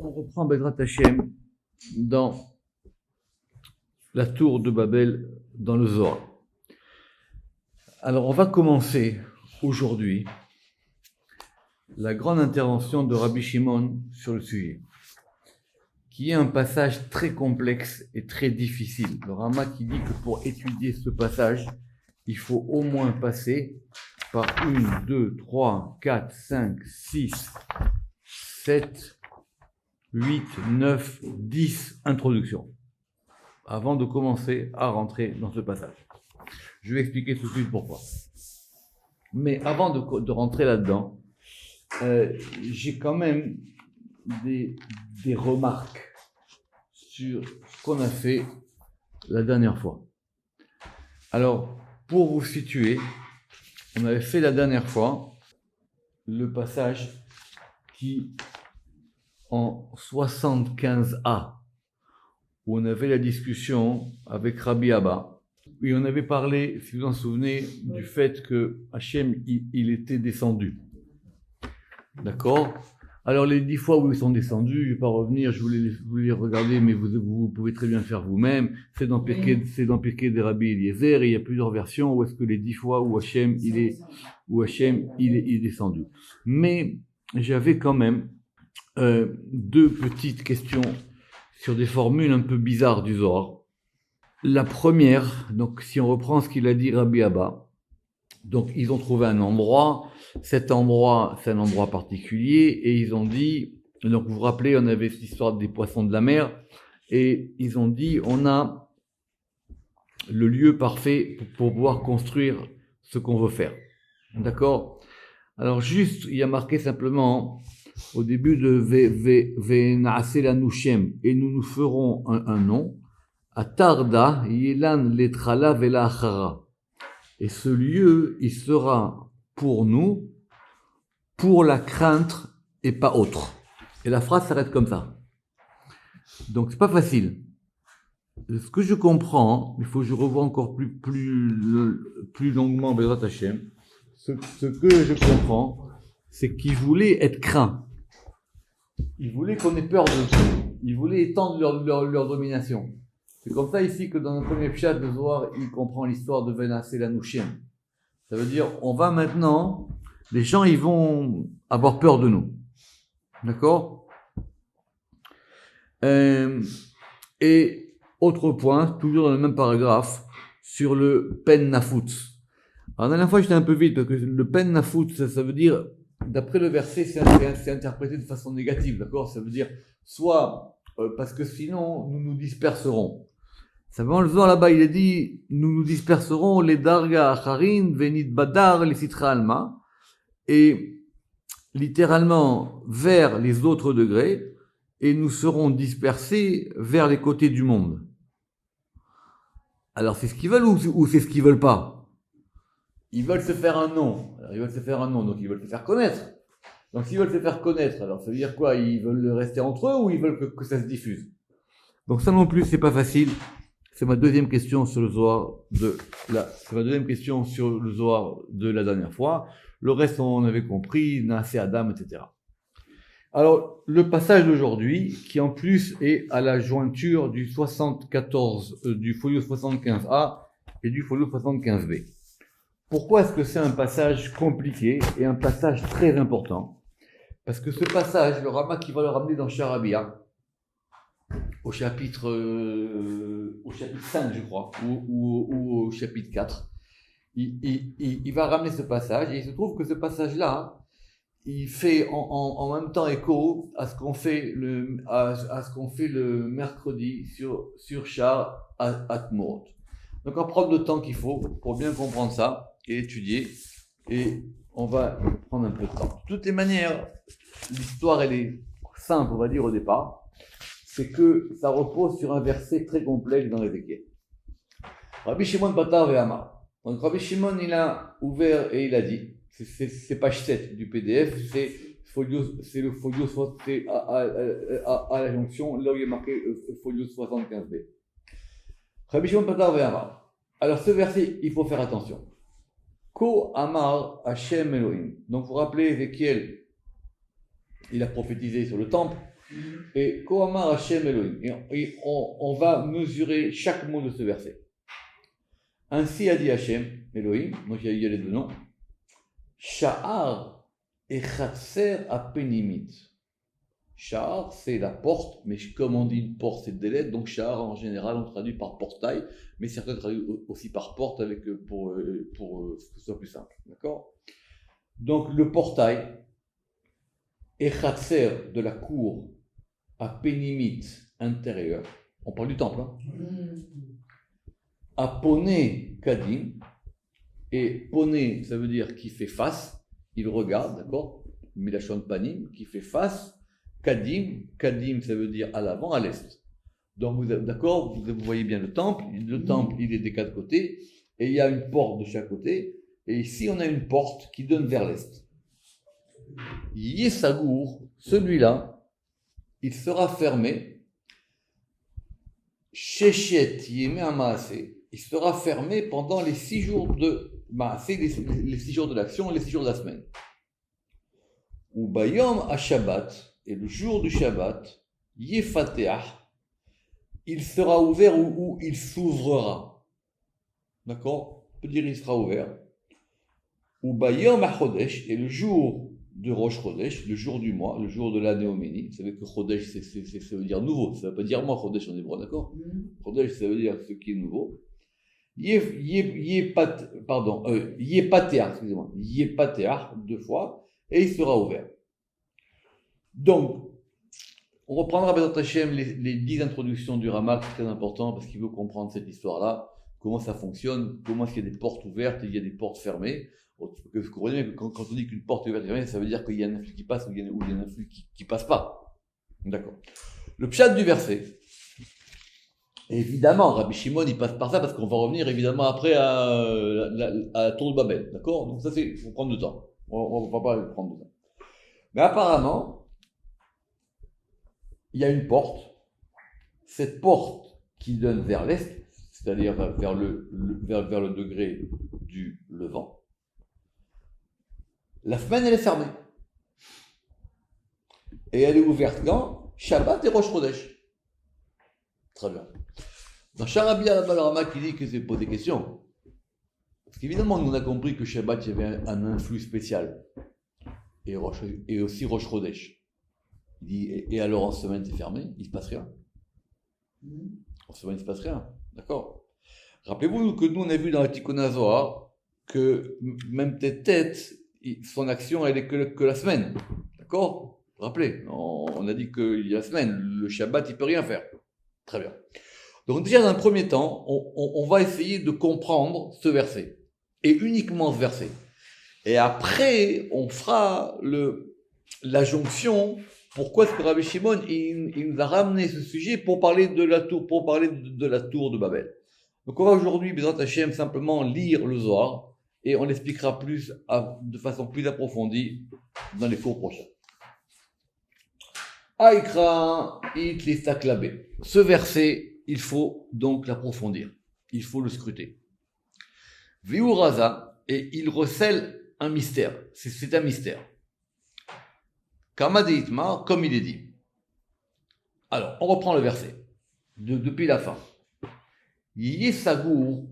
on reprend Bezrat Hashem dans la tour de Babel dans le Zohar. Alors on va commencer aujourd'hui la grande intervention de Rabbi Shimon sur le sujet, qui est un passage très complexe et très difficile. Le Rama qui dit que pour étudier ce passage, il faut au moins passer par 1, 2, 3, 4, 5, 6, 7, 8, 9, 10 introductions avant de commencer à rentrer dans ce passage. Je vais expliquer tout de suite pourquoi. Mais avant de rentrer là-dedans, j'ai quand même des remarques sur ce qu'on a fait la dernière fois. Alors, pour vous situer, on avait fait la dernière fois le passage qui, en 75a, où on avait la discussion avec Rabbi Abba, et on avait parlé, si vous en souvenez, du fait que Hachem, il était descendu. D'accord ? Alors, les 10 fois où ils sont descendus, je ne vais pas revenir, je voulais les regarder, mais vous pouvez très bien le faire vous-même. C'est dans Pirkei de Rabbi Eliezer, et il y a plusieurs versions où est-ce que les 10 fois où Hachem, il est descendu. Mais j'avais quand même deux petites questions sur des formules un peu bizarres du Zohar. La première, donc si on reprend ce qu'il a dit Rabbi Abba, donc ils ont trouvé un endroit, cet endroit c'est un endroit particulier, et ils ont dit, donc vous vous rappelez, on avait cette histoire des poissons de la mer, et ils ont dit, on a le lieu parfait pour pouvoir construire ce qu'on veut faire. D'accord ? Alors juste, il y a marqué simplement, au début de Ve'na'ase lanu shem, et nous ferons un nom, Atarda yelan letrala vela'achara. Et ce lieu, il sera pour nous, pour la crainte et pas autre. Et la phrase s'arrête comme ça. Donc c'est pas facile. Ce que je comprends, il faut que je revoie encore plus longuement Bezrat Hashem. Ce que je comprends, c'est qu'ils voulaient être craints. Ils voulaient qu'on ait peur d'eux. Ils voulaient étendre leur domination. C'est comme ça ici que dans le premier pshat de Zohar, il comprend l'histoire de Ve'na'ase lanu shem. Ça veut dire, on va maintenant, les gens, ils vont avoir peur de nous. D'accord ? Et autre point, toujours dans le même paragraphe, sur le pen nafut. Alors, la dernière fois, j'étais un peu vite, parce que le pen nafut, ça veut dire, d'après le verset, c'est interprété de façon négative, d'accord ? Ça veut dire, soit, parce que sinon, nous nous disperserons. Simplement, le Zohar là-bas, il a dit, nous disperserons les darga acharin, venit badar, les sitra alma, et littéralement vers les autres degrés, et nous serons dispersés vers les côtés du monde. Alors, c'est ce qu'ils veulent ou c'est ce qu'ils veulent pas? Ils veulent se faire un nom. Alors, ils veulent se faire un nom, donc ils veulent se faire connaître. Donc, s'ils veulent se faire connaître, alors ça veut dire quoi? Ils veulent rester entre eux ou ils veulent que ça se diffuse? Donc, ça non plus, c'est pas facile. C'est ma deuxième question sur le Zohar de la dernière fois. Le reste, on avait compris, Naasé Adam, etc. Alors, le passage d'aujourd'hui, qui en plus est à la jointure du 74, du folio 75a et du folio 75b. Pourquoi est-ce que c'est un passage compliqué et un passage très important? Parce que ce passage, le Rama qui va le ramener dans Sharabia, au chapitre 5, je crois, ou au chapitre 4, il va ramener ce passage, et il se trouve que ce passage-là, il fait en même temps écho à ce qu'on fait le mercredi sur Shar Atmorot. Donc on prend le temps qu'il faut pour bien comprendre ça et étudier, et on va prendre un peu de temps. De toutes les manières, l'histoire elle est simple, on va dire au départ. C'est que ça repose sur un verset très complexe dans l'Ézéchiel. Rabbi Shimon Patar Ve'amar. Donc Rabbi Shimon, il a ouvert et il a dit, c'est page 7 du PDF, c'est le folio, c'est à la jonction, là où il est marqué folio 75b. Rabbi Shimon Patar Ve'amar. Alors ce verset, il faut faire attention. Ko Amar Hashem Elohim. Donc vous vous rappelez, Ézéchiel, il a prophétisé sur le temple. Et Kohamar Hashem Elohim. Et on va mesurer chaque mot de ce verset. Ainsi a dit Hashem Elohim, donc il y a les deux noms. Sha'ar et Chatser Apenimit. Sha'ar, c'est la porte, mais comme on dit une porte, c'est des lettres, donc Sha'ar en général on traduit par portail, mais certains traduisent aussi par porte avec, pour que ce soit plus simple. D'accord? Donc le portail, et Chatser de la cour, Apenimit intérieur, on parle du temple, hein? Aponé Kadim, et Poné, ça veut dire qui fait face, il regarde, d'accord? Milachon Panim, qui fait face. Kadim, Kadim, ça veut dire à l'avant, à l'est. Donc, d'accord, vous voyez bien le temple, il est des quatre côtés, et il y a une porte de chaque côté, et ici, on a une porte qui donne vers l'est. Yesagour, celui-là, il sera fermé, Shechet Yeme Amaase, il sera fermé pendant les 6 jours de Maasé, les 6 jours de l'action et les 6 jours de la semaine. Ou Bayom à Shabbat, et le jour du Shabbat, Yefateah, il sera ouvert ou il s'ouvrira. D'accord? On peut dire il sera ouvert. Ou Bayom à Chodesh, et le jour de Rosh Chodesh, le jour du mois, le jour de la Néoménie. Vous savez que Chodesh, ça veut dire nouveau. Ça ne veut pas dire moi, Chodesh en hébreu, d'accord? Chodesh, ça veut dire ce qui est nouveau. Yepateah, excusez-moi. Yepateah, 2 fois, et il sera ouvert. Donc, on reprendra Bezat Hashem les 10 introductions du Ramak, c'est très important parce qu'il veut comprendre cette histoire-là, comment ça fonctionne, comment est-ce qu'il y a des portes ouvertes et il y a des portes fermées. Vous comprenez que quand on dit qu'une porte est ouverte et fermée, ça veut dire qu'il y a un influx qui passe ou il y a un influx qui passe pas. D'accord. Le pshat du verset. Évidemment, Rabbi Shimon, il passe par ça parce qu'on va revenir évidemment après à la tour de Babel. D'accord? Donc ça, il faut prendre du temps. On ne va pas prendre du temps. Mais apparemment, il y a une porte. Cette porte qui donne vers l'est, c'est-à-dire vers le degré du levant. La semaine, elle est fermée. Et elle est ouverte quand? Shabbat et Rosh Chodesh. Très bien. Dans Charabi al-Balrama qui dit que c'est pas des questions. Parce qu'évidemment, nous on a compris que Shabbat, il y avait un influx spécial. Et aussi Rosh Chodesh. Il dit, et alors en semaine c'est fermé, il ne se passe rien. En semaine il ne se passe rien. D'accord? Rappelez-vous que nous on a vu dans la Tikkun HaZohar que même tête, son action elle est que la semaine. D'accord? Rappelez, on a dit qu'il y a la semaine, le Shabbat il ne peut rien faire. Très bien. Donc déjà dans un premier temps, on va essayer de comprendre ce verset. Et uniquement ce verset. Et après, on fera la jonction. Pourquoi est-ce que Rabbi Shimon il nous a ramené ce sujet pour parler de la tour, de Babel. Donc on va aujourd'hui, Bezrat Hashem, simplement lire le Zohar et on l'expliquera de façon plus approfondie dans les cours prochains. Aïkra it listaklabé. Ce verset, il faut donc l'approfondir. Il faut le scruter. Viuraza, et il recèle un mystère. C'est un mystère. Kamadeitmar, comme il est dit. Alors, on reprend le verset. Depuis la fin. Yisagour,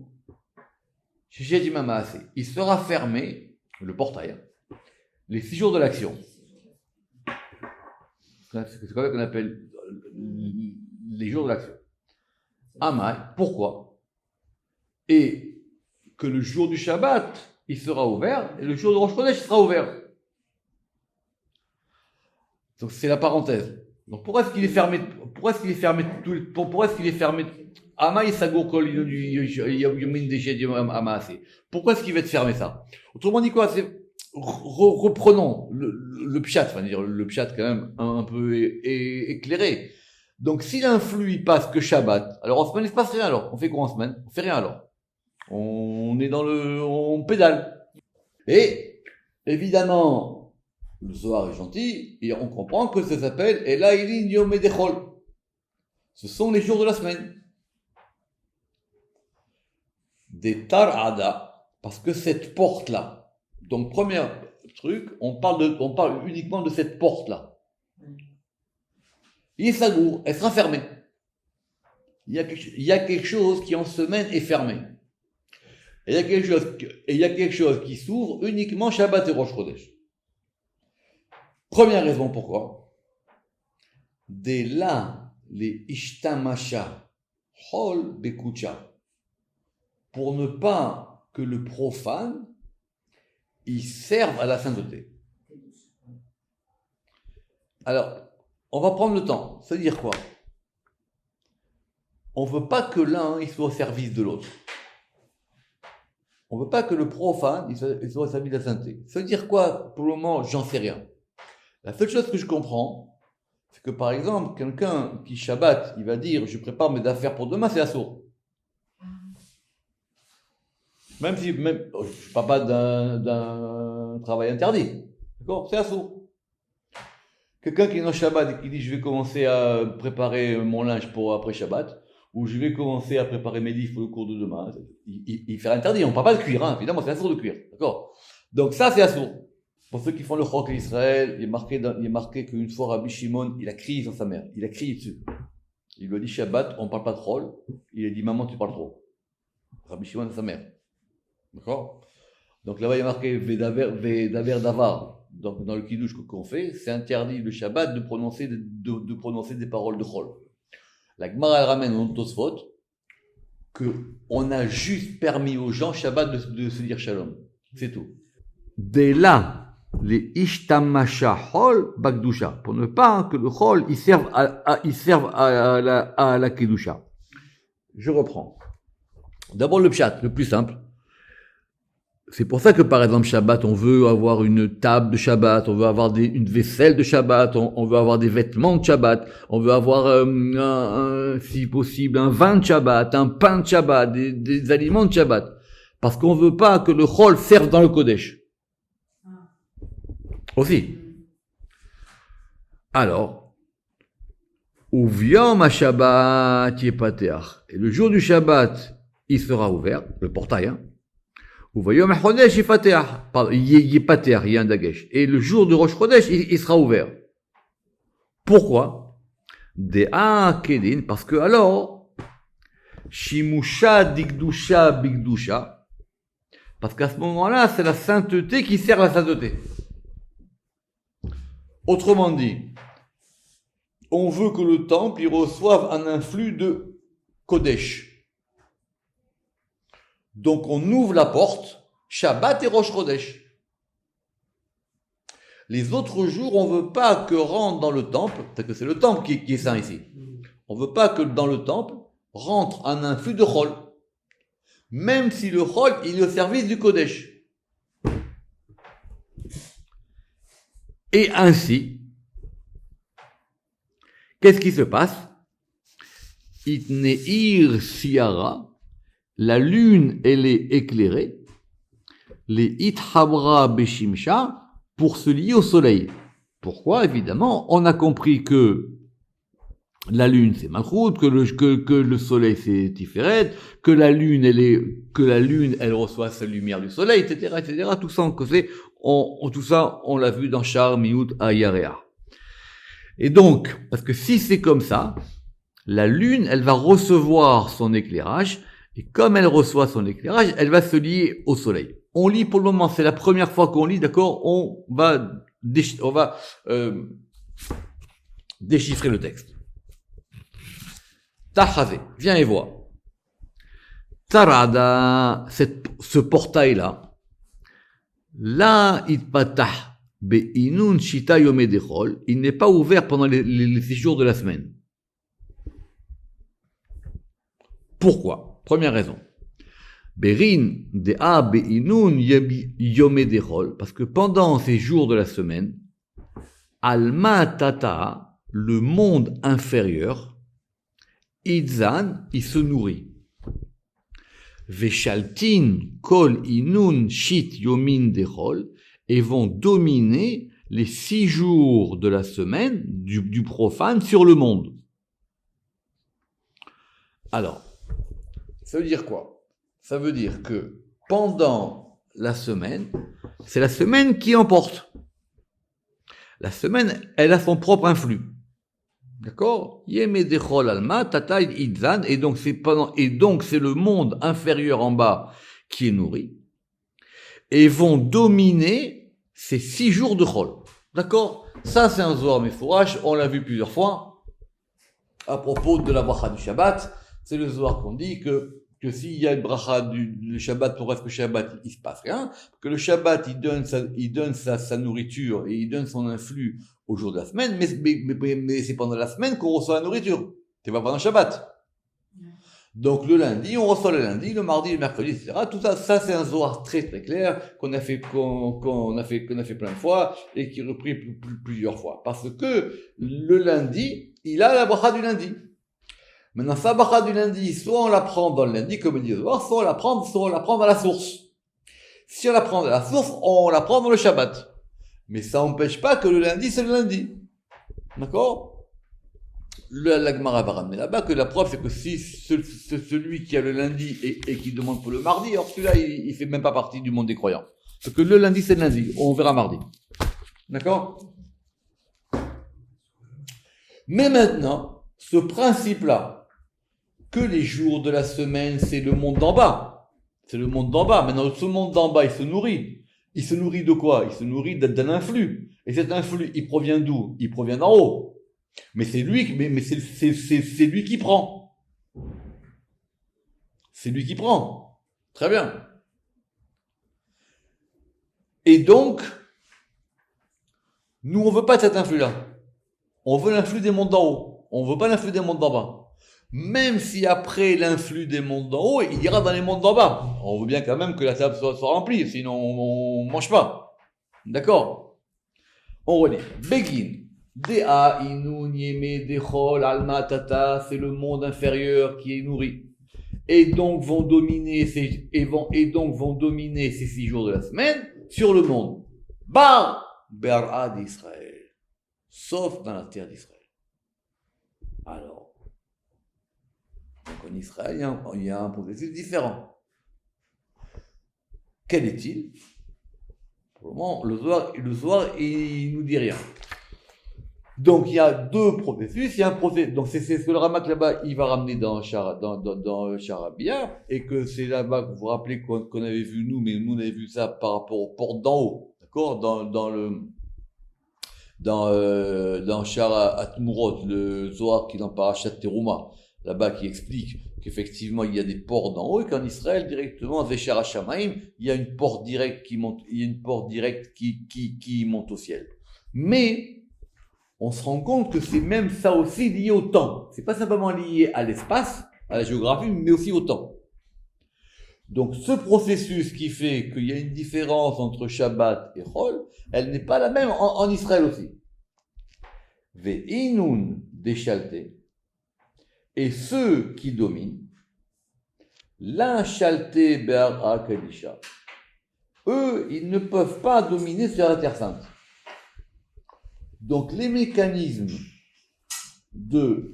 il sera fermé, le portail, les 6 jours de l'action. C'est comme ça qu'on appelle les jours de l'action. Amai, pourquoi? Et que le jour du Shabbat, il sera ouvert, et le jour de Rosh Chodesh, il sera ouvert. Donc c'est la parenthèse. Donc pourquoi est-ce qu'il est fermé? Pourquoi est-ce qu'il est fermé? Amai Sagour Kol Yomin Deshed Amase. Pourquoi est-ce qu'il va être fermé ça? Autrement dit quoi? Reprenons le pshat, enfin dire le pshat quand même un peu éclairé. Donc si l'influx il passe que Shabbat, alors en semaine il se passe rien alors. On fait quoi en semaine? On fait rien alors. On est on pédale. Et évidemment, le Zohar est gentil et on comprend que ça s'appelle Elaïlin Yom Edechol. Ce sont les jours de la semaine. Des Tar'ada, parce que cette porte-là, donc premier truc, on parle uniquement de cette porte-là. Yisagour, elle sera fermée. Il y a quelque chose qui en semaine est fermé. Et il y a quelque chose qui s'ouvre uniquement Shabbat et Rosh Chodesh. Première raison pourquoi. Dès là, les ishtamasha, hol bekucha, pour ne pas que le profane, il serve à la sainteté. Alors, on va prendre le temps. Ça veut dire quoi? On ne veut pas que l'un il soit au service de l'autre. On ne veut pas que le profane il soit au service de la sainteté. Ça veut dire quoi? Pour le moment, j'en sais rien. La seule chose que je comprends, c'est que par exemple, quelqu'un qui Shabbat, il va dire je prépare mes affaires pour demain, c'est assourd. Même si, je ne parle pas d'un travail interdit. D'accord? C'est assourd. Quelqu'un qui est dans Shabbat et qui dit je vais commencer à préparer mon linge pour après Shabbat, ou je vais commencer à préparer mes livres pour le cours de demain, il fait interdit. On ne parle pas de cuir, hein. Évidemment, c'est assourd de cuir. D'accord? Donc ça, c'est assourd. Pour ceux qui font le chok d'Israël, il est marqué qu'une fois Rabbi Shimon, il a crié sur sa mère. Il a crié dessus. Il lui a dit Shabbat, on ne parle pas de rôle. Il a dit maman, tu parles trop. Rabbi Shimon, sa mère. D'accord? Donc là-bas, il y a marqué Vedaver Davar. Donc dans le kiddush qu'on fait, c'est interdit le Shabbat de prononcer des paroles de chol. La Gemara elle ramène au Tosfot qu'on a juste permis aux gens Shabbat de se dire Shalom. C'est tout. Dès là, les ishtamasha hol bakdusha, pour ne pas que le chol il serve à la kedusha. Je reprends. D'abord le pshat, le plus simple. C'est pour ça que par exemple Shabbat, on veut avoir une table de Shabbat, on veut avoir une vaisselle de Shabbat, on veut avoir des vêtements de Shabbat, on veut avoir si possible un vin de Shabbat, un pain de Shabbat, des aliments de Shabbat, parce qu'on veut pas que le chol serve dans le Kodesh. Aussi. Alors, Uviom Shabbat yepateach. Et le jour du Shabbat, il sera ouvert, le portail, hein. Uviom Chodesh yepateach. Pardon, yepateach, il y a un dagesh. Et le jour du Rosh Chodesh, il sera ouvert. Pourquoi? Dea kedin, parce que alors, Shimusha digdusha bigdusha, parce qu'à ce moment-là, c'est la sainteté qui sert à la sainteté. Autrement dit, on veut que le temple il reçoive un influx de Kodesh. Donc on ouvre la porte, Shabbat et Rosh Chodesh. Les autres jours, on ne veut pas que rentre dans le temple, parce que c'est le temple qui est saint ici. On ne veut pas que dans le temple rentre un influx de Chol. Même si le Chol il est au service du Kodesh. Et ainsi, qu'est-ce qui se passe? Itneir siara, la lune elle est éclairée, les ithabra beshimsha, pour se lier au soleil. Pourquoi? Évidemment, on a compris que la lune c'est Malchut, que le soleil c'est Tiferet, que la lune elle reçoit sa lumière du soleil, etc. Tout ça tout ça on l'a vu dans Shar Miyut Ayarea. Et donc, parce que si c'est comme ça, la lune elle va recevoir son éclairage, et comme elle reçoit son éclairage, elle va se lier au soleil. On lit pour le moment, c'est la première fois qu'on lit, d'accord? On va déchiffrer le texte. Tahazé, viens et vois. Tarada, ce portail-là, la itpatah be'inun shita yomé dechol, il n'est pas ouvert pendant les 6 jours de la semaine. Pourquoi? Première raison. Berin dea be'inun yomé dechol, parce que pendant ces jours de la semaine, alma tata, le monde inférieur, Idzan, il se nourrit. Veshaltin, kol inun shit yomin dechol, et vont dominer les 6 jours de la semaine du profane sur le monde. Alors, ça veut dire quoi? Ça veut dire que pendant la semaine, c'est la semaine qui emporte. La semaine, elle a son propre influx. D'accord? Yemedechol alma, tata idzan, et donc c'est le monde inférieur en bas qui est nourri, et vont dominer ces 6 jours de chol. D'accord? Ça, c'est un Zohar Mefourash, on l'a vu plusieurs fois, à propos de la bracha du Shabbat. C'est le Zohar qu'on dit que s'il y a une bracha du Shabbat, pour reste que le Shabbat, il se passe rien, que le Shabbat, il donne sa nourriture et il donne son influx au jour de la semaine, mais c'est pendant la semaine qu'on reçoit la nourriture. C'est pas pendant le Shabbat. Donc le lundi, on reçoit le lundi, le mardi, le mercredi, etc. Tout ça, c'est un Zohar très très clair qu'on a fait plein de fois et qui est repris plusieurs fois. Parce que le lundi, il a la bracha du lundi. Maintenant, sa bracha du lundi, soit on la prend dans le lundi, comme dit le Zohar, soit on la prend dans la source. Si on la prend dans la source, on la prend dans le Shabbat. Mais ça n'empêche pas que le lundi, c'est le lundi. D'accord? La Gemara va ramener là-bas que la preuve, c'est que si celui qui a le lundi et qui demande pour le mardi, alors celui-là, il fait même pas partie du monde des croyants. Parce que le lundi, c'est le lundi. On verra mardi. D'accord? Mais maintenant, ce principe-là, que les jours de la semaine, c'est le monde d'en bas. C'est le monde d'en bas. Maintenant, ce monde d'en bas, il se nourrit. Il se nourrit de quoi? Il se nourrit d'un influx. Et cet influx, il provient d'où? Il provient d'en haut. Mais c'est lui qui prend. C'est lui qui prend. Très bien. Et donc, nous, on veut pas de cet influx-là. On veut l'influx des mondes d'en haut. On veut pas l'influx des mondes d'en bas. Même si après l'influx des mondes d'en haut, il ira dans les mondes d'en bas. On veut bien quand même que la table soit remplie, sinon on mange pas. D'accord? On relit. Begin. Dea inun yeme dechol alma tata, c'est le monde inférieur qui est nourri. Et donc vont dominer ces 6 jours de la semaine sur le monde. Bar Ber'a d'Israël. Sauf dans la terre d'Israël. Alors, donc en Israël, il y a un processus différent. Quel est-il? Pour le moment, le Zohar, il nous dit rien. Donc il y a 2 processus. Il y a un processus. Donc c'est ce que le Ramak là-bas, il va ramener dans Charabia, et que c'est là-bas que vous vous rappelez qu'on avait vu nous, mais nous on avait vu ça par rapport aux portes d'en haut, d'accord, dans Shara Atmurot, le Zohar qui est dans Parashat Teruma, là-bas qui explique qu'effectivement il y a des portes d'en haut et qu'en Israël directement Zeshara Shamaim, il y a une porte directe qui monte, qui monte au ciel. Mais on se rend compte que c'est même ça aussi lié au temps. C'est pas simplement lié à l'espace, à la géographie, mais aussi au temps. Donc ce processus qui fait qu'il y a une différence entre Shabbat et Chol, elle n'est pas la même en Israël aussi. Ve'inun deshalte, et ceux qui dominent, la shalte be'ara kadisha, eux, ils ne peuvent pas dominer sur la Terre Sainte. Donc les mécanismes de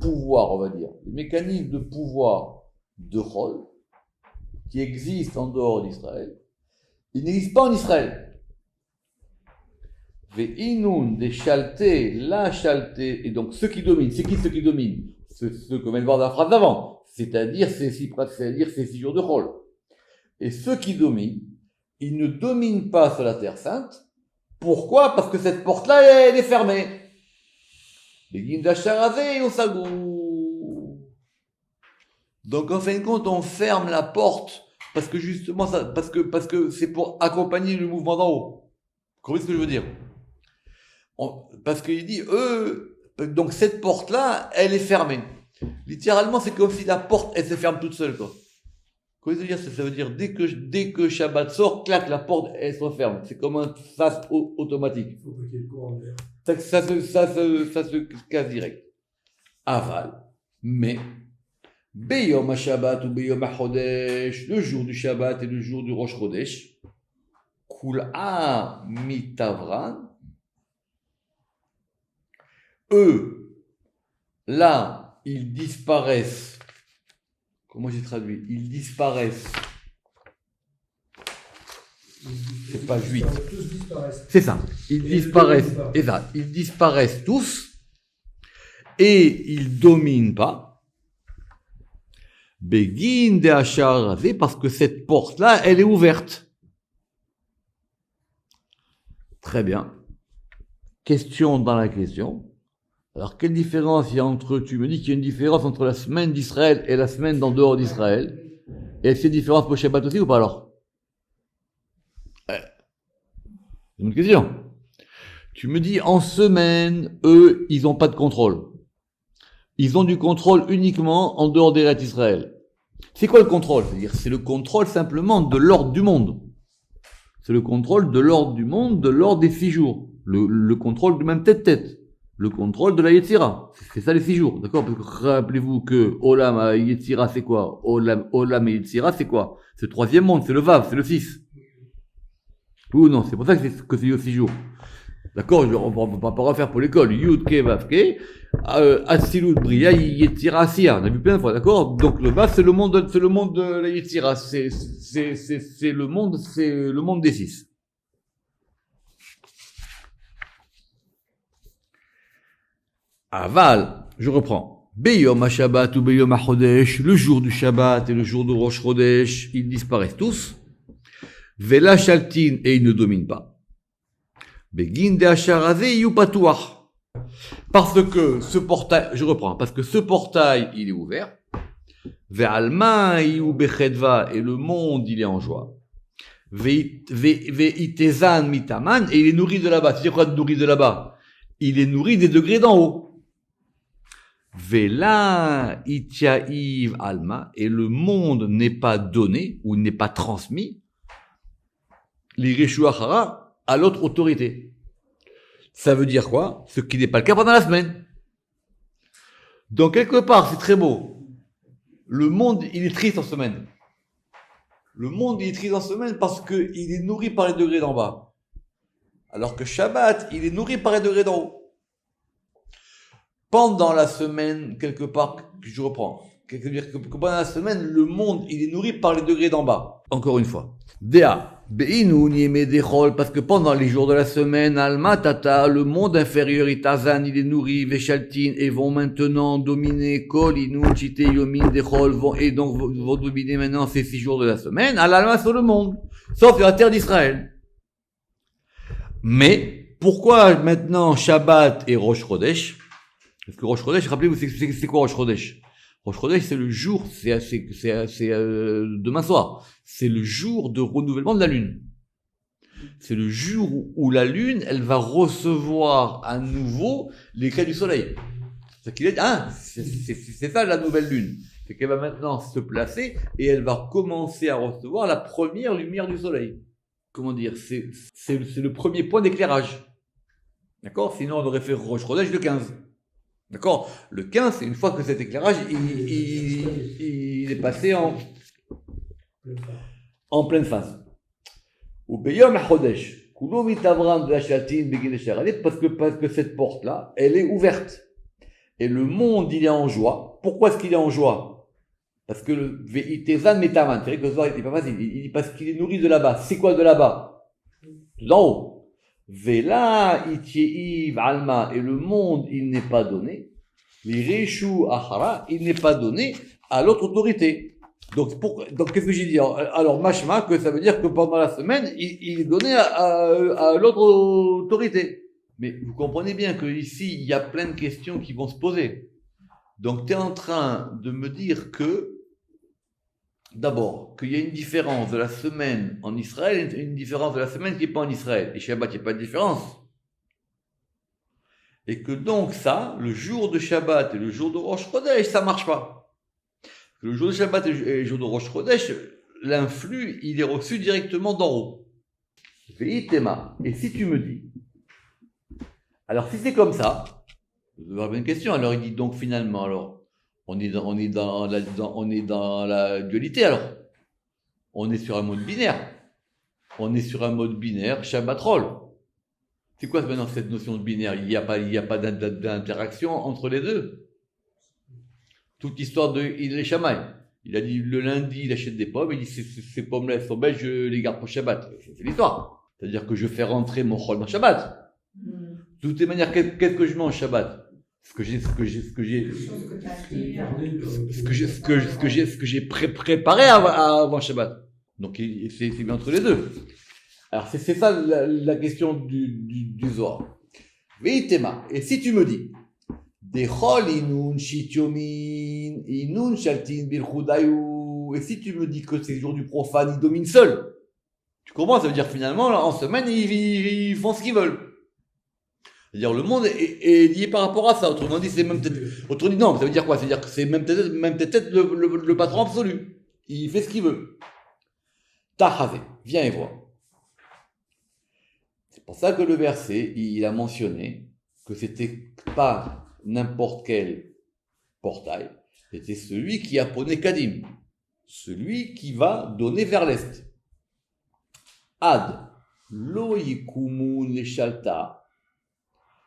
pouvoir, on va dire, les mécanismes de pouvoir de Chol, qui existent en dehors d'Israël, ils n'existent pas en Israël. Ve'inun des chaltés, la chalté, et donc ceux qui dominent, c'est qui ceux qui dominent? Ceux qu'on vient de voir dans la phrase d'avant, c'est-à-dire ces 6 jours de Chol. Et ceux qui dominent, ils ne dominent pas sur la Terre Sainte. Pourquoi? Parce que cette porte-là, elle est fermée. Les Gindacharazé au Sagou. Donc en fin de compte, on ferme la porte parce que justement ça, parce que c'est pour accompagner le mouvement d'en haut. Vous comprenez ce que je veux dire? Parce qu'il dit donc cette porte-là, elle est fermée. Littéralement, c'est comme si la porte, elle se ferme toute seule, quoi. Qu'est-ce que ça veut dire? Ça veut dire dès que Shabbat sort, clac, la porte, elle se referme. C'est comme un sas automatique. Il faut qu'il y ait le courant d'air. Ça se casse direct. Aval. Mais, Beyom HaShabbat ou Beyom HaChodesh, le jour du Shabbat et le jour du Rosh Chodesh, Kul'a mitavran, eux, là, ils disparaissent. Comment j'ai traduit? Ils disparaissent. C'est pas 8. C'est ça. Ils disparaissent. Et ça, ils disparaissent tous. et il domine pas. Begin de Hachar Razé, parce que cette porte-là, elle est ouverte. Très bien. Question dans la question. Alors, quelle différence il y a entre, tu me dis qu'il y a une différence entre la semaine d'Israël et la semaine en dehors d'Israël. Et est-ce qu'il y a une différence pour Shabbat aussi ou pas alors? C'est une question. Tu me dis, en semaine, eux, ils n'ont pas de contrôle. Ils ont du contrôle uniquement en dehors des rêtes d'Israël. C'est quoi le contrôle? C'est-à-dire, c'est le contrôle simplement de l'ordre du monde. C'est le contrôle de l'ordre du monde, de l'ordre des 6 jours. Le contrôle du même tête-tête. Le contrôle de la Yetzira. C'est ça les 6 jours. D'accord? Parce que rappelez-vous que Olam et Yetzira, c'est quoi? Olam et Yetzira, c'est quoi? C'est le troisième monde, c'est le Vav, c'est le 6. Oui ou non? C'est pour ça que c'est 6 jours. D'accord? On va pas refaire pour l'école. Yud, Ke, Vav, Ke. Atsilut, Bria, Yetzira, Asiya. On a vu plein de fois, d'accord? Donc le Vav, c'est le monde de la Yetzira. C'est le monde des 6. Aval, je reprends. Beyom HaShabbat ou Beyom HaChodesh, le jour du Shabbat et le jour de Rosh Chodesh, ils disparaissent tous. Vela Shaltin, et ils ne dominent pas. Begin de Hacharaze Yupatuach. Parce que ce portail, je reprends, parce que ce portail, il est ouvert. Ve'alma Yu Bechedva, et le monde, il est en joie. Ve'itezan Mitaman, et il est nourri de là-bas. C'est quoi de nourri de là-bas? Il est nourri des degrés d'en haut. Vela itiaïv alma, et le monde n'est pas donné, ou n'est pas transmis, l'Ireshuachara, à l'autre autorité. Ça veut dire quoi? Ce qui n'est pas le cas pendant la semaine. Donc, quelque part, c'est très beau. Le monde, il est triste en semaine. Le monde, il est triste en semaine parce que il est nourri par les degrés d'en bas. Alors que Shabbat, il est nourri par les degrés d'en haut. Pendant la semaine, quelque part, je reprends, c'est-à-dire que pendant la semaine, le monde, il est nourri par les degrés d'en bas. Encore une fois. Dea, Beinu Niemedechol, parce que pendant les jours de la semaine, Alma Tata, le monde inférieur, Itazan, il est nourri, Veshaltin, et vont maintenant dominer, Kol, Inu, Chite, Yomin, Dechol, et donc vont dominer maintenant ces 6 jours de la semaine, à l'Alma sur le monde, sauf la terre d'Israël. Mais, pourquoi maintenant Shabbat et Rosh Chodesh? Parce que Rosh Chodesh, rappelez-vous, c'est quoi Rosh Chodesh? Rosh Chodesh, c'est le jour, c'est demain soir. C'est le jour de renouvellement de la lune. C'est le jour où la lune, elle va recevoir à nouveau l'éclat du soleil. C'est ça la nouvelle lune. C'est qu'elle va maintenant se placer et elle va commencer à recevoir la première lumière du soleil. Comment dire? C'est le premier point d'éclairage. D'accord? Sinon, on aurait fait Rosh Chodesh le 15. D'accord? Le 15, c'est une fois que cet éclairage, il est passé en pleine phase. Ou Beyom HaChodesh, Kulo Mitavram de Hashatin Begin Sharalet, parce que cette porte-là, elle est ouverte. Et le monde, il est en joie. Pourquoi est-ce qu'il est en joie? Parce que le Ve'itezan Metaman, c'est vrai que ce soir, il n'est pas facile. Il dit parce qu'il est nourri de là-bas. C'est quoi de là-bas? D'en haut. Vela itieiv alma, et le monde, il n'est pas donné. L'Ireshu achara, il n'est pas donné à l'autre autorité. Donc qu'est-ce que j'ai dit? Alors, mashma, que ça veut dire que pendant la semaine, il est donné à l'autre autorité. Mais vous comprenez bien que ici, il y a plein de questions qui vont se poser. Donc, tu es en train de me dire que, d'abord, qu'il y a une différence de la semaine en Israël et une différence de la semaine qui n'est pas en Israël. Et Shabbat, il n'y a pas de différence. Et que donc ça, le jour de Shabbat et le jour de Rosh Chodesh, ça ne marche pas. Le jour de Shabbat et le jour de Rosh Chodesh, l'influx, il est reçu directement d'en haut. Et si tu me dis, alors si c'est comme ça, je vais avoir une question. Alors il dit donc finalement, alors, on est dans la dualité alors. On est sur un mode binaire. On est sur un mode binaire Shabbat-Roll. C'est quoi maintenant cette notion de binaire? Il n'y a pas d'interaction entre les deux. Toute l'histoire de Il Shammai. Il a dit le lundi, il achète des pommes, il dit ces pommes-là, elles sont belles, je les garde pour Shabbat. C'est l'histoire. C'est-à-dire que je fais rentrer mon chol dans Shabbat. De toutes les manières, qu'est-ce que je mange Shabbat? ce que j'ai préparé avant Shabbat. Donc, c'est bien entre les deux. Alors, c'est ça la question du Zohar. Veitema. Et si tu me dis, Dechol inun shityomin, inun shaltin bilchudayu, et si tu me dis que ces jours du profane, ils dominent seuls, tu comprends? Ça veut dire finalement, en semaine, ils font ce qu'ils veulent. C'est-à-dire, le monde est lié par rapport à ça. Autrement dit, c'est même peut-être, non, ça veut dire quoi? Ça veut dire que c'est même peut-être le patron absolu. Il fait ce qu'il veut. Tahavé, viens et vois. C'est pour ça que le verset, il a mentionné que c'était pas n'importe quel portail, c'était celui qui a poney Kadim, celui qui va donner vers l'est. Ad, lo yikumun le shalta,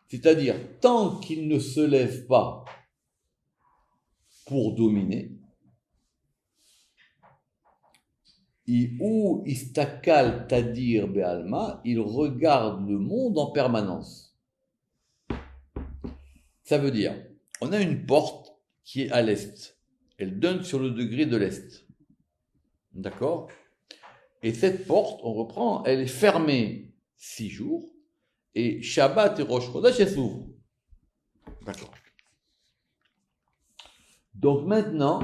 c'est-à-dire tant qu'il ne se lève pas pour dominer, ou istakal tadir be'alma, il regarde le monde en permanence. Ça veut dire, on a une porte qui est à l'est. Elle donne sur le degré de l'est. D'accord? Et cette porte, on reprend, elle est fermée 6 jours. Et Shabbat et Rosh Chodesh, elle s'ouvre. D'accord. Donc maintenant,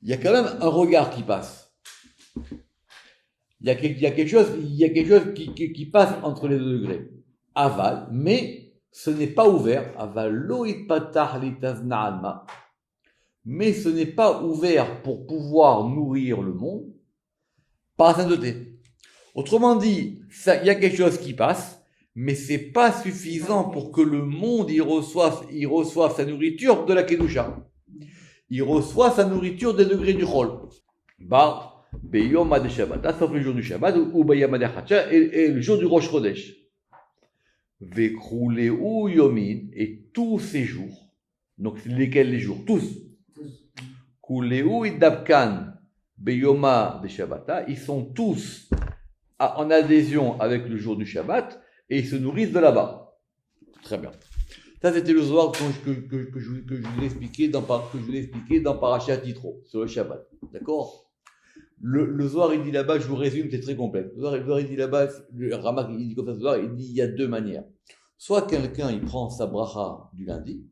il y a quand même un regard qui passe. Il y a quelque chose qui passe entre les deux degrés. Aval, mais ce n'est pas ouvert. Aval lo itpatach litazna alma. Mais ce n'est pas ouvert pour pouvoir nourrir le monde par la sainteté. Autrement dit, il y a quelque chose qui passe, mais c'est pas suffisant pour que le monde il reçoive sa nourriture de la Kedusha. Il reçoit sa nourriture des degrés du Chol. Beyom ad Shabbat, sauf le jour du Shabbat, ou Bayam ad Hacha, et le jour du Rosh Chodesh. Vekruleu yomin, et tous ces jours, donc lesquels les jours? Tous. Kuleu idabkan beyoma de Shabbata, ils sont tous en adhésion avec le jour du Shabbat, et ils se nourrissent de là-bas. Très bien. Ça, c'était le Zohar que je vous ai expliqué dans Parashat Yitro, sur le Shabbat. D'accord? Le Zohar, il dit là-bas, je vous résume, c'est très complexe. Le Zohar, il dit là-bas, le Ramak, il dit comme ça, le Zohar, il dit, il y a deux manières. Soit quelqu'un, il prend sa bracha du lundi,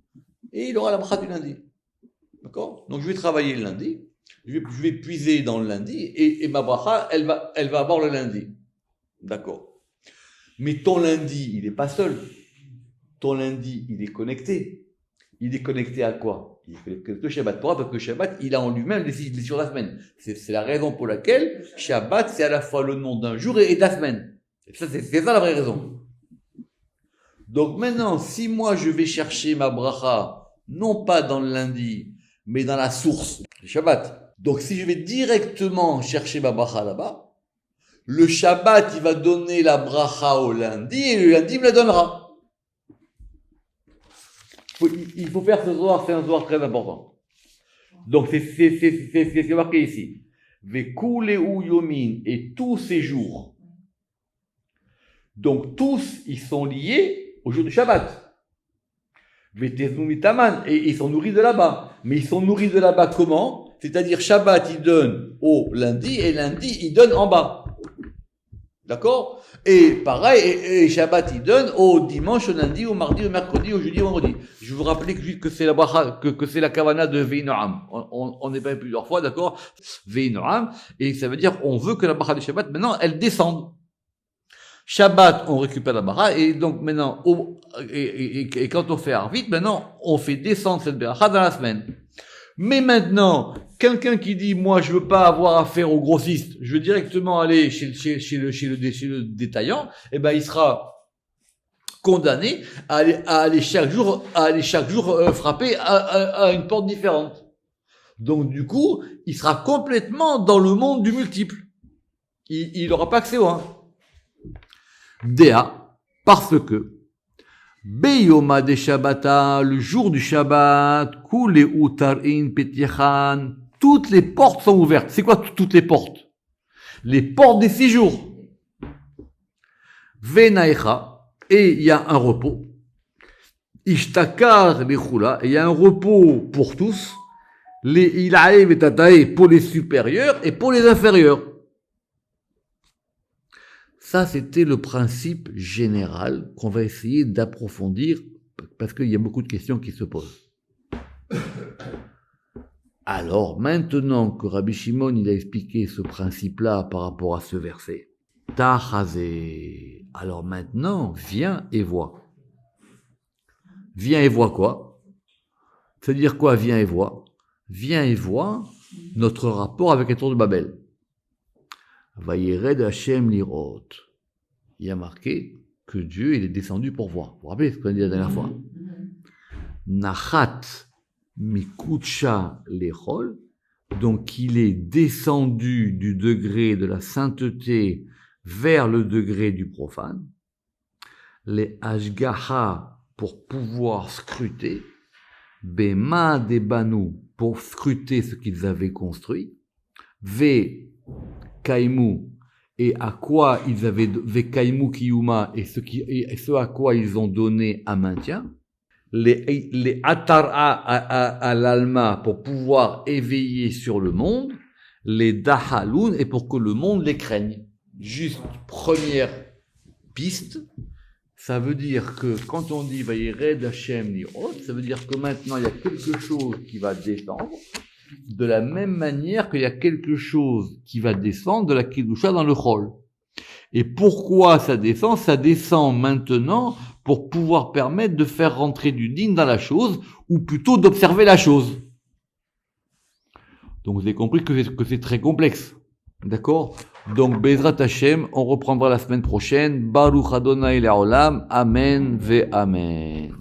et il aura la bracha du lundi. D'accord? Donc, je vais travailler le lundi, je vais puiser dans le lundi, et ma bracha, elle va avoir le lundi. D'accord? Mais ton lundi, il n'est pas seul. Ton lundi, il est connecté. Il est connecté à quoi? Il est connecté au Shabbat. Pourquoi? Parce que le Shabbat, il a en lui-même les 6 sur la semaine. C'est la raison pour laquelle Shabbat, c'est à la fois le nom d'un jour et de la semaine. Et ça, c'est ça la vraie raison. Donc maintenant, si moi je vais chercher ma bracha, non pas dans le lundi, mais dans la source, le Shabbat. Donc si je vais directement chercher ma bracha là-bas, le Shabbat, il va donner la bracha au lundi, et le lundi me la donnera. Il faut faire ce Zohar, c'est un Zohar très important. Donc c'est marqué ici. Vekuleu yomin, et tous ces jours. Donc tous, ils sont liés au jour du Shabbat. Veteznu mitaman, et ils sont nourris de là-bas. Mais ils sont nourris de là-bas comment? C'est-à-dire Shabbat, il donne au lundi, et lundi, il donne en bas. D'accord? Et pareil, et Shabbat, il donne au dimanche, au lundi, au mardi, au mercredi, au jeudi, au vendredi. Je vous rappelle que c'est la bracha, que c'est la kavana de Veinoam. On est pas plusieurs fois, d'accord? Veinoam. Et ça veut dire, on veut que la bracha de Shabbat, maintenant, elle descende. Shabbat, on récupère la bracha, et donc maintenant, et quand on fait Arvit, maintenant, on fait descendre cette bracha dans la semaine. Mais maintenant, quelqu'un qui dit, moi, je veux pas avoir affaire au grossiste, je veux directement aller chez le détaillant, eh ben, il sera condamné à aller chaque jour frapper à une porte différente. Donc, du coup, il sera complètement dans le monde du multiple. Il n'aura pas accès au 1. Déa, parce que, Beyoma de Shabbata, le jour du Shabbat, Kule Utarin Petiachan, toutes les portes sont ouvertes. C'est quoi toutes les portes? Les portes des 6 jours. Venaecha, et il y a un repos. Ishtakar lechula, et il y a un repos pour tous, les ilaïm et tataï pour les supérieurs et pour les inférieurs. Ça, c'était le principe général qu'on va essayer d'approfondir parce qu'il y a beaucoup de questions qui se posent. Alors, maintenant que Rabbi Shimon il a expliqué ce principe-là par rapport à ce verset, Tachazé, alors maintenant, viens et vois. Viens et vois quoi? C'est-à-dire quoi, viens et vois? Viens et vois notre rapport avec la tour de Babel. Vayered Hashem lirot. Il y a marqué que Dieu il est descendu pour voir. Vous vous rappelez ce qu'on a dit la dernière fois? Nachat mikutsha lechol. Donc il est descendu du degré de la sainteté vers le degré du profane. Les ashgaha pour pouvoir scruter. Bema debanu pour scruter ce qu'ils avaient construit. Ve Kaimu, et à quoi ils avaient Vekaimu Kiyuma, et ce à quoi ils ont donné un maintien, les Atara à l'Alma pour pouvoir éveiller sur le monde, les Dahaloun et pour que le monde les craigne. Juste première piste, ça veut dire que quand on dit Vayered Hashem Lirot, ça veut dire que maintenant il y a quelque chose qui va descendre. De la même manière qu'il y a quelque chose qui va descendre de la Kedusha dans le Chol. Et pourquoi ça descend? Ça descend maintenant pour pouvoir permettre de faire rentrer du din dans la chose, ou plutôt d'observer la chose. Donc vous avez compris que c'est très complexe. D'accord? Donc Bezrat Hashem, on reprendra la semaine prochaine. Baruch Adonai Le'olam. Amen ve Amen.